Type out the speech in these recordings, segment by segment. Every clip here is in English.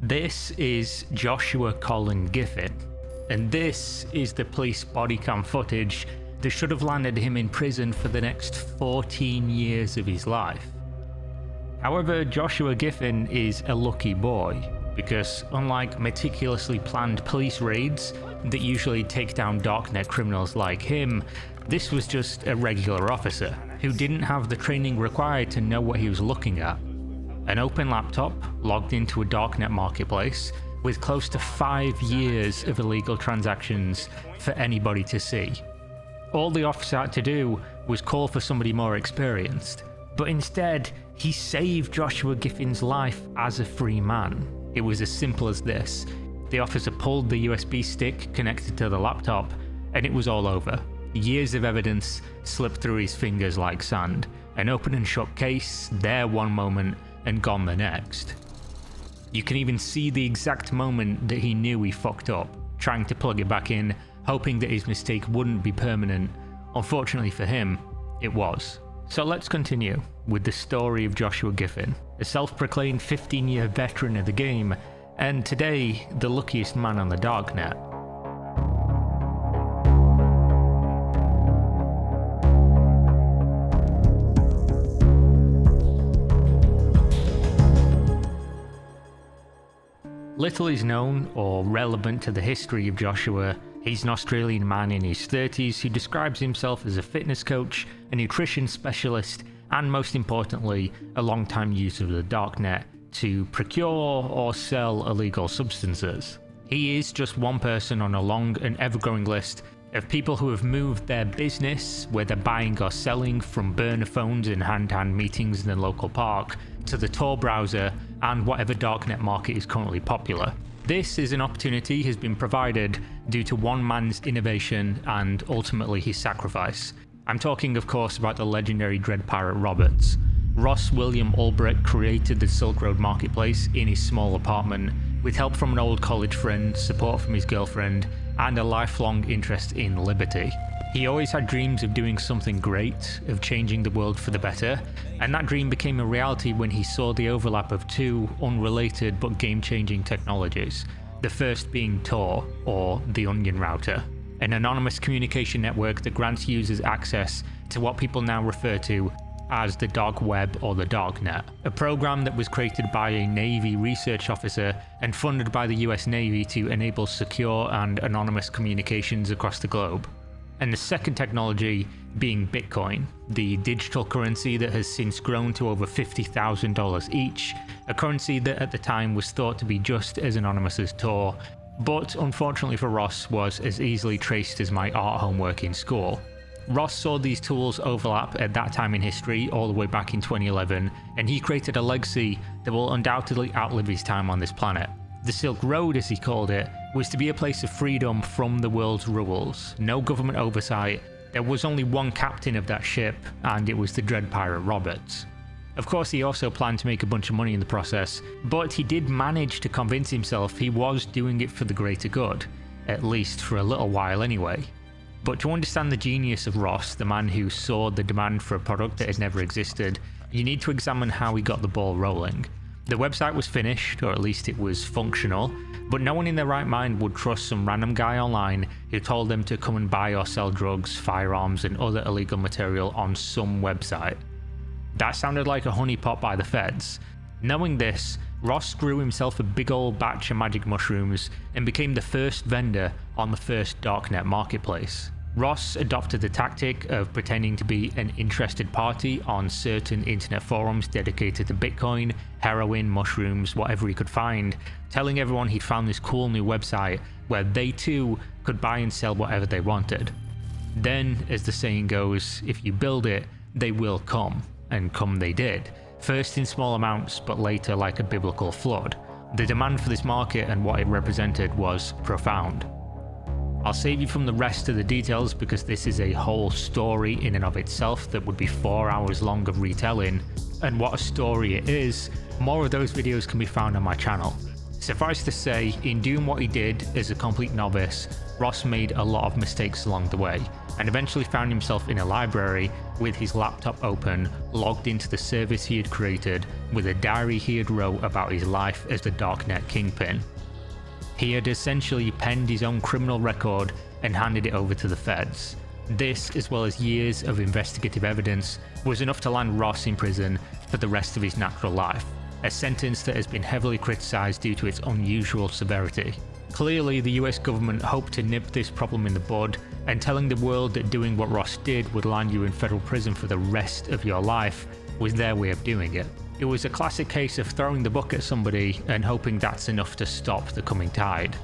This is Joshua Colin Giffin, and this is the police body cam footage that should have landed him in prison for the next 14 years of his life. However, Joshua Giffin is a lucky boy, because unlike meticulously planned police raids that usually take down darknet criminals like him, this was just a regular officer who didn't have the training required to know what he was looking at. An open laptop logged into a darknet marketplace with close to 5 years of illegal transactions for anybody to see. All the officer had to do was call for somebody more experienced, but instead he saved Joshua Giffin's life as a free man. It was as simple as this. The officer pulled the USB stick connected to the laptop and it was all over. Years of evidence slipped through his fingers like sand. An open and shut case, there one moment and gone the next. You can even see the exact moment that he knew he fucked up, trying to plug it back in, hoping that his mistake wouldn't be permanent. Unfortunately for him, it was. So let's continue with the story of Joshua Giffin, a self-proclaimed 15-year veteran of the game, and today the luckiest man on the darknet. Little is known or relevant to the history of Joshua. He's an Australian man in his 30s who describes himself as a fitness coach, a nutrition specialist, and most importantly, a long-time user of the darknet to procure or sell illegal substances. He is just one person on a long and ever-growing list of people who have moved their business, whether buying or selling, from burner phones and hand-to-hand meetings in the local park to the Tor browser and whatever darknet market is currently popular. This is an opportunity has been provided due to one man's innovation and ultimately his sacrifice. I'm talking of course about the legendary Dread Pirate Roberts. Ross William Ulbricht created the Silk Road Marketplace in his small apartment with help from an old college friend, support from his girlfriend, and a lifelong interest in liberty. He always had dreams of doing something great, of changing the world for the better, and that dream became a reality when he saw the overlap of two unrelated but game-changing technologies. The first being Tor, or the Onion Router, an anonymous communication network that grants users access to what people now refer to as the dark web or the darknet, a program that was created by a Navy research officer and funded by the US Navy to enable secure and anonymous communications across the globe. And the second technology being Bitcoin, the digital currency that has since grown to over $50,000 each, a currency that at the time was thought to be just as anonymous as Tor, but unfortunately for Ross was as easily traced as my art homework in school. Ross saw these tools overlap at that time in history all the way back in 2011, and he created a legacy that will undoubtedly outlive his time on this planet. The Silk Road, as he called it, was to be a place of freedom from the world's rules, no government oversight. There was only one captain of that ship, and it was the Dread Pirate Roberts. Of course, he also planned to make a bunch of money in the process, but he did manage to convince himself he was doing it for the greater good, at least for a little while anyway. But to understand the genius of Ross, the man who saw the demand for a product that had never existed, you need to examine how he got the ball rolling. The website was finished, or at least it was functional, but no one in their right mind would trust some random guy online who told them to come and buy or sell drugs, firearms, and other illegal material on some website. That sounded like a honeypot by the feds. Knowing this, Ross grew himself a big old batch of magic mushrooms and became the first vendor on the first darknet marketplace. Ross adopted the tactic of pretending to be an interested party on certain internet forums dedicated to Bitcoin, heroin, mushrooms, whatever he could find, telling everyone he'd found this cool new website where they too could buy and sell whatever they wanted. Then, as the saying goes, if you build it, they will come, and come they did. First in small amounts, but later like a biblical flood. The demand for this market and what it represented was profound. I'll save you from the rest of the details because this is a whole story in and of itself that would be 4 hours long of retelling, and what a story it is. More of those videos can be found on my channel. Suffice to say, in doing what he did as a complete novice, Ross made a lot of mistakes along the way, and eventually found himself in a library with his laptop open, logged into the service he had created with a diary he had wrote about his life as the darknet kingpin. He had essentially penned his own criminal record and handed it over to the feds. This, as well as years of investigative evidence, was enough to land Ross in prison for the rest of his natural life, a sentence that has been heavily criticised due to its unusual severity. Clearly, the US government hoped to nip this problem in the bud, and telling the world that doing what Ross did would land you in federal prison for the rest of your life was their way of doing it. It was a classic case of throwing the book at somebody and hoping that's enough to stop the coming tide.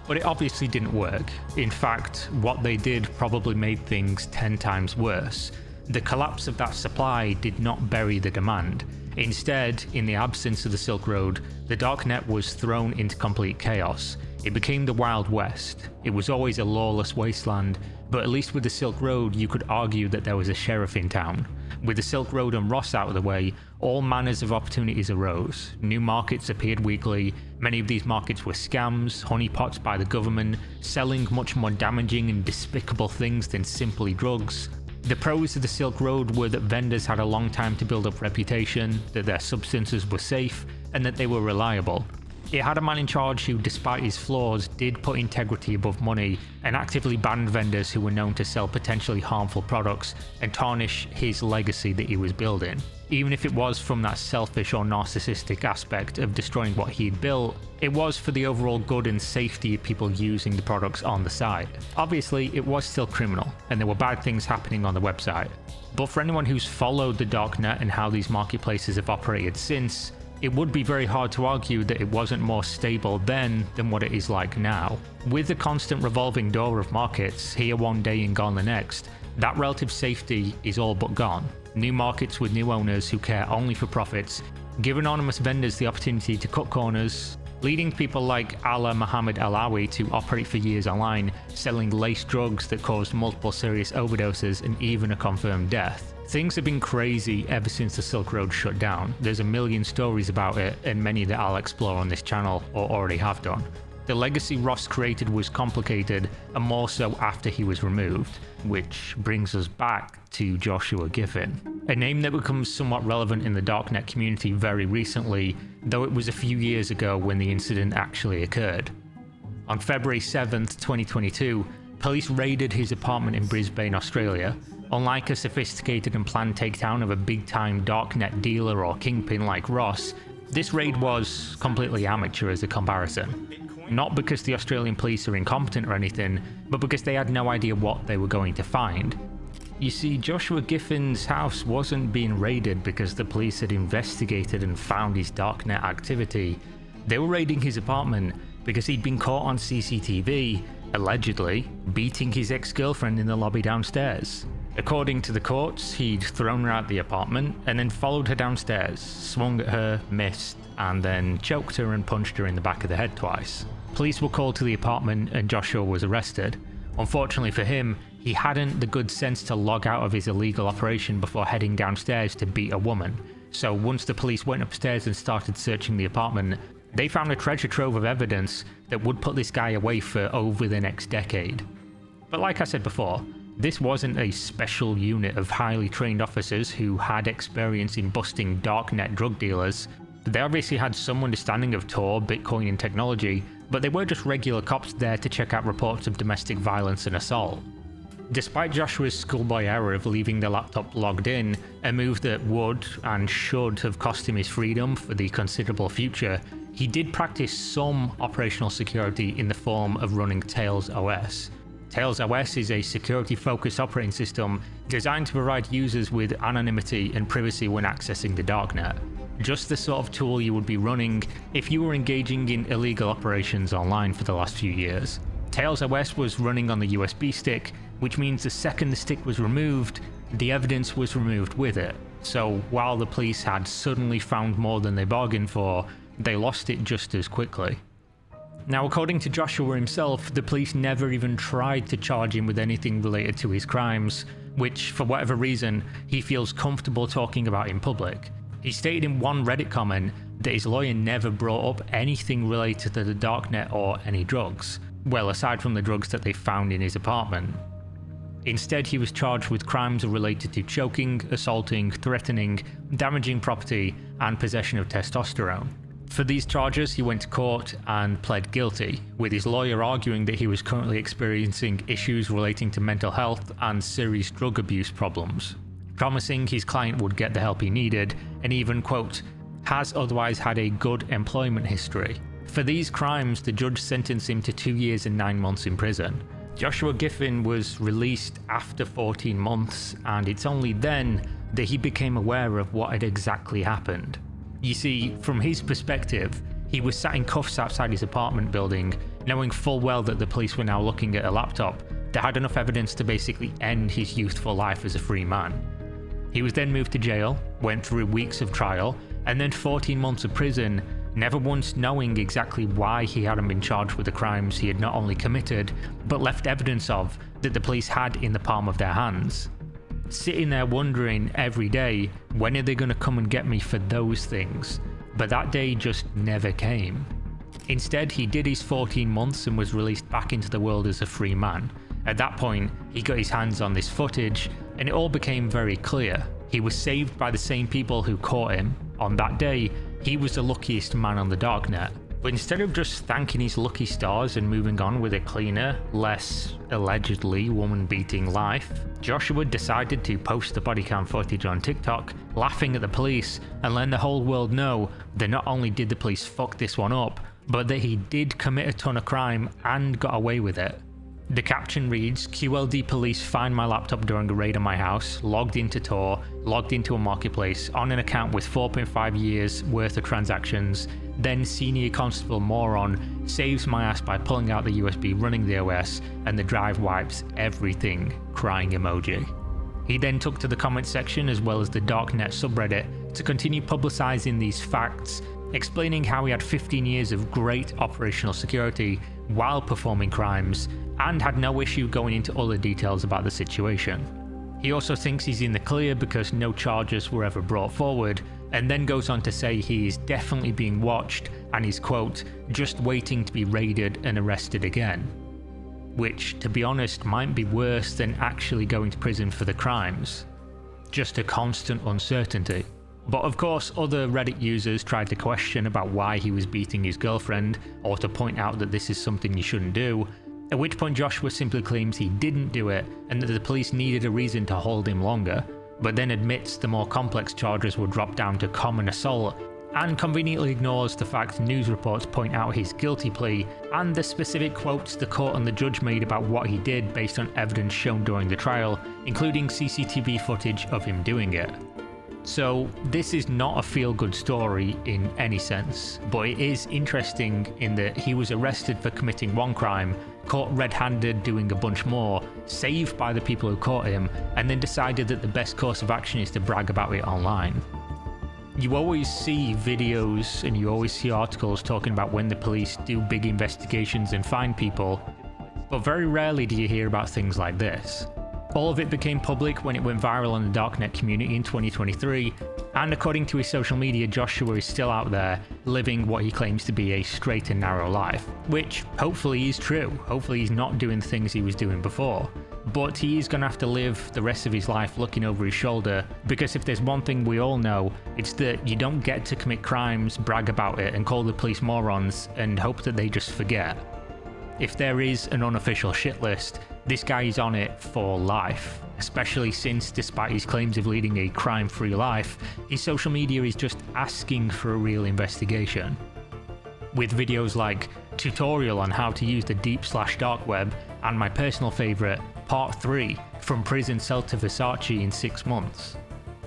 But it obviously didn't work. In fact, what they did probably made things 10 times worse. The collapse of that supply did not bury the demand. Instead, in the absence of the Silk Road, the darknet was thrown into complete chaos. It became the Wild West. It was always a lawless wasteland, but at least with the Silk Road you could argue that there was a sheriff in town. With the Silk Road and Ross out of the way, all manners of opportunities arose. New markets appeared weekly. Many of these markets were scams, honeypots by the government, selling much more damaging and despicable things than simply drugs. The pros of the Silk Road were that vendors had a long time to build up reputation, that their substances were safe, and that they were reliable. It had a man in charge who, despite his flaws, did put integrity above money and actively banned vendors who were known to sell potentially harmful products and tarnish his legacy that he was building. Even if it was from that selfish or narcissistic aspect of destroying what he'd built, it was for the overall good and safety of people using the products on the site. Obviously, it was still criminal, and there were bad things happening on the website. But for anyone who's followed the darknet and how these marketplaces have operated since, it would be very hard to argue that it wasn't more stable then than what it is like now. With the constant revolving door of markets, here one day and gone the next, that relative safety is all but gone. New markets with new owners who care only for profits give anonymous vendors the opportunity to cut corners, leading people like Ala Muhammad Alawi to operate for years online, selling laced drugs that caused multiple serious overdoses and even a confirmed death. Things have been crazy ever since the Silk Road shut down. There's a million stories about it, and many that I'll explore on this channel or already have done. The legacy Ross created was complicated, and more so after he was removed, which brings us back to Joshua Giffin, a name that becomes somewhat relevant in the darknet community very recently, though it was a few years ago when the incident actually occurred. On February 7th, 2022, police raided his apartment in Brisbane, Australia. Unlike a sophisticated and planned takedown of a big-time darknet dealer or kingpin like Ross, this raid was completely amateur as a comparison. Not because the Australian police are incompetent or anything, but because they had no idea what they were going to find. You see, Joshua Giffin's house wasn't being raided because the police had investigated and found his darknet activity. They were raiding his apartment because he'd been caught on CCTV, allegedly, beating his ex-girlfriend in the lobby downstairs. According to the courts, he'd thrown her out the apartment and then followed her downstairs, swung at her, missed, and then choked her and punched her in the back of the head twice. Police were called to the apartment and Joshua was arrested. Unfortunately for him, he hadn't the good sense to log out of his illegal operation before heading downstairs to beat a woman. So once the police went upstairs and started searching the apartment, they found a treasure trove of evidence that would put this guy away for over the next decade. But like I said before, this wasn't a special unit of highly trained officers who had experience in busting darknet drug dealers. They obviously had some understanding of Tor, Bitcoin and technology, but they were just regular cops there to check out reports of domestic violence and assault. Despite Joshua's schoolboy error of leaving the laptop logged in, a move that would and should have cost him his freedom for the considerable future, he did practice some operational security in the form of running Tails OS. Tails OS is a security-focused operating system designed to provide users with anonymity and privacy when accessing the darknet. Just the sort of tool you would be running if you were engaging in illegal operations online for the last few years. Tails OS was running on the USB stick, which means the second the stick was removed, the evidence was removed with it. So while the police had suddenly found more than they bargained for, they lost it just as quickly. Now, according to Joshua himself, the police never even tried to charge him with anything related to his crimes, which, for whatever reason, he feels comfortable talking about in public. He stated in one Reddit comment that his lawyer never brought up anything related to the darknet or any drugs, well, aside from the drugs that they found in his apartment. Instead, he was charged with crimes related to choking, assaulting, threatening, damaging property, and possession of testosterone. For these charges, he went to court and pled guilty, with his lawyer arguing that he was currently experiencing issues relating to mental health and serious drug abuse problems, promising his client would get the help he needed, and even, quote, has otherwise had a good employment history. For these crimes, the judge sentenced him to 2 years and 9 months in prison. Joshua Giffin was released after 14 months, and it's only then that he became aware of what had exactly happened. You see, from his perspective, he was sat in cuffs outside his apartment building, knowing full well that the police were now looking at a laptop that had enough evidence to basically end his youthful life as a free man. He was then moved to jail, went through weeks of trial, and then 14 months of prison, never once knowing exactly why he hadn't been charged with the crimes he had not only committed, but left evidence of that the police had in the palm of their hands. Sitting there wondering every day, when are they going to come and get me for those things? But that day just never came. Instead, he did his 14 months and was released back into the world as a free man. At that point, he got his hands on this footage, and it all became very clear. He was saved by the same people who caught him. On that day, he was the luckiest man on the darknet. But instead of just thanking his lucky stars and moving on with a cleaner, less, allegedly, woman-beating life, Joshua decided to post the bodycam footage on TikTok, laughing at the police, and letting the whole world know that not only did the police fuck this one up, but that he did commit a ton of crime and got away with it. The caption reads, QLD police find my laptop during a raid on my house, logged into Tor, logged into a marketplace, on an account with 4.5 years worth of transactions, then senior constable moron saves my ass by pulling out the USB running the OS, and the drive wipes everything, crying emoji. He then took to the comment section as well as the darknet subreddit to continue publicizing these facts, explaining how he had 15 years of great operational security while performing crimes, and had no issue going into other details about the situation. He also thinks he's in the clear because no charges were ever brought forward, and then goes on to say he is definitely being watched and is, quote, just waiting to be raided and arrested again. Which, to be honest, might be worse than actually going to prison for the crimes. Just a constant uncertainty. But of course, other Reddit users tried to question about why he was beating his girlfriend, or to point out that this is something you shouldn't do, at which point Joshua simply claims he didn't do it and that the police needed a reason to hold him longer, but then admits the more complex charges were dropped down to common assault, and conveniently ignores the fact news reports point out his guilty plea and the specific quotes the court and the judge made about what he did based on evidence shown during the trial, including CCTV footage of him doing it. So this is not a feel-good story in any sense, but it is interesting in that he was arrested for committing one crime, caught red-handed doing a bunch more, saved by the people who caught him, and then decided that the best course of action is to brag about it online. You always see videos and you always see articles talking about when the police do big investigations and find people, but very rarely do you hear about things like this. All of it became public when it went viral on the darknet community in 2023, and according to his social media, Joshua is still out there living what he claims to be a straight and narrow life, which hopefully is true. Hopefully he's not doing things he was doing before, but he is going to have to live the rest of his life looking over his shoulder, because if there's one thing we all know, it's that you don't get to commit crimes, brag about it, and call the police morons and hope that they just forget. If there is an unofficial shit list, this guy is on it for life, especially since, despite his claims of leading a crime-free life, his social media is just asking for a real investigation. With videos like tutorial on how to use the deep/dark web, and my personal favourite, part 3, from prison cell to Versace in 6 months.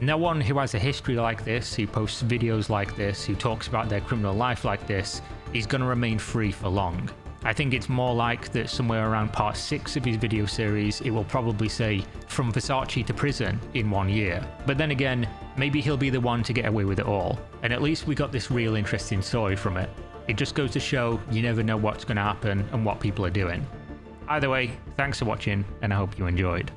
No one who has a history like this, who posts videos like this, who talks about their criminal life like this, is going to remain free for long. I think it's more like that somewhere around part 6 of his video series, it will probably say, from Versace to prison in 1 year. But then again, maybe he'll be the one to get away with it all. And at least we got this real interesting story from it. It just goes to show you never know what's going to happen and what people are doing. Either way, thanks for watching, and I hope you enjoyed.